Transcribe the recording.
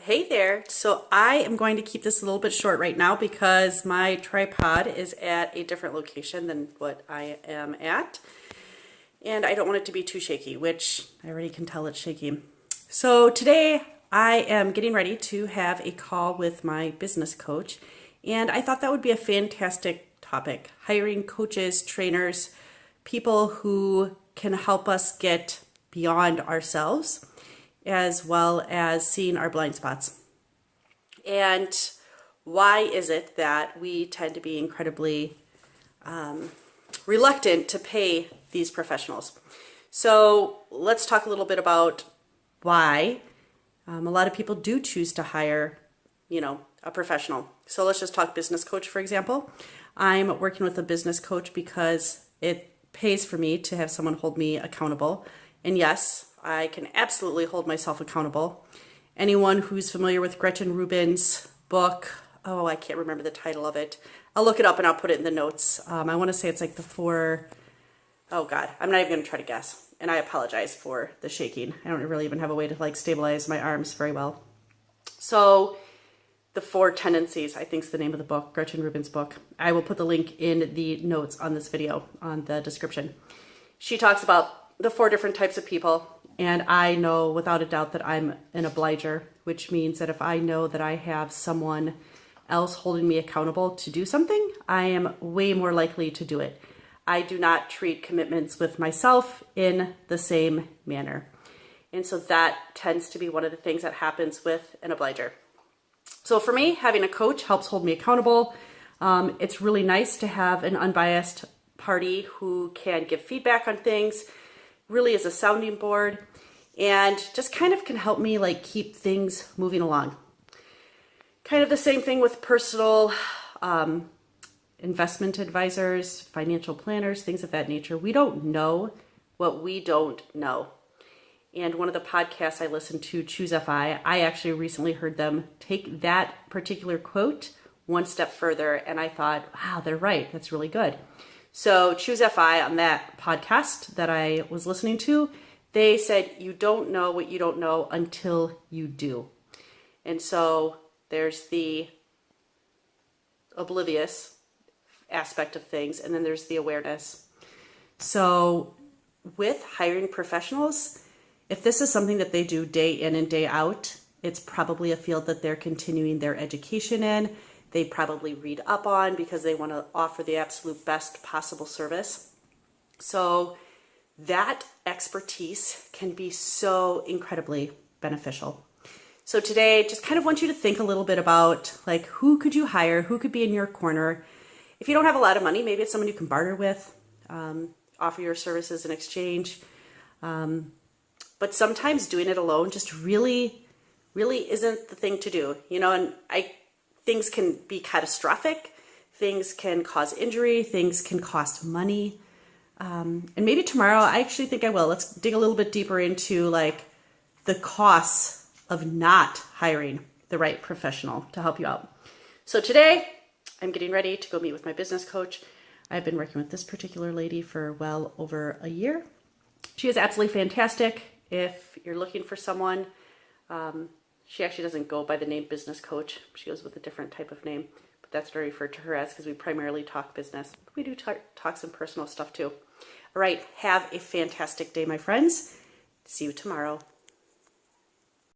Hey there. So I am going to keep this a little bit short right now because my tripod is at a different location than what I am at. And I don't want it to be too shaky, which I already can tell it's shaky. So today I am getting ready to have a call with my business coach. And I thought that would be a fantastic topic. Hiring coaches, trainers, people who can help us get beyond ourselves, as well as seeing our blind spots. And why is it that we tend to be incredibly reluctant to pay these professionals? So let's talk a little bit about why a lot of people do choose to hire, a professional. So let's just talk business coach, for example. I'm working with a business coach because it pays for me to have someone hold me accountable. And yes, I can absolutely hold myself accountable. Anyone who's familiar with Gretchen Rubin's book, I can't remember the title of it. I'll look it up and I'll put it in the notes. I want to say it's like I'm not even going to try to guess. And I apologize for the shaking. I don't really even have a way to stabilize my arms very well. So the 4 Tendencies, I think is the name of the book, Gretchen Rubin's book. I will put the link in the notes on this video, on the description. She talks about the 4 different types of people. And I know without a doubt that I'm an obliger, which means that if I know that I have someone else holding me accountable to do something, I am way more likely to do it. I do not treat commitments with myself in the same manner. And so that tends to be one of the things that happens with an obliger. So for me, having a coach helps hold me accountable. It's really nice to have an unbiased party who can give feedback on things, really is a sounding board, and just kind of can help me keep things moving along. Kind of the same thing with personal investment advisors, financial planners, things of that nature. We don't know what we don't know. And one of the podcasts I listened to, Choose FI, I actually recently heard them take that particular quote one step further, and I thought, wow, they're right. That's really good. So Choose FI, on that podcast that I was listening to, they said, you don't know what you don't know until you do. And so there's the oblivious aspect of things, and then there's the awareness. So with hiring professionals, if this is something that they do day in and day out, it's probably a field that they're continuing their education in. They probably read up on because they want to offer the absolute best possible service. So that expertise can be so incredibly beneficial. So today, just kind of want you to think a little bit about who could you hire, who could be in your corner. If you don't have a lot of money, maybe it's someone you can barter with, offer your services in exchange. But sometimes doing it alone just really isn't the thing to do, and things can be catastrophic, things can cause injury, things can cost money. And maybe tomorrow, I actually think I will. Let's dig a little bit deeper into the costs of not hiring the right professional to help you out. So today, I'm getting ready to go meet with my business coach. I've been working with this particular lady for well over a year. She is absolutely fantastic. If you're looking for someone, she actually doesn't go by the name business coach. She goes with a different type of name, but that's what I refer to her as because we primarily talk business. We do talk some personal stuff too. All right, have a fantastic day, my friends. See you tomorrow.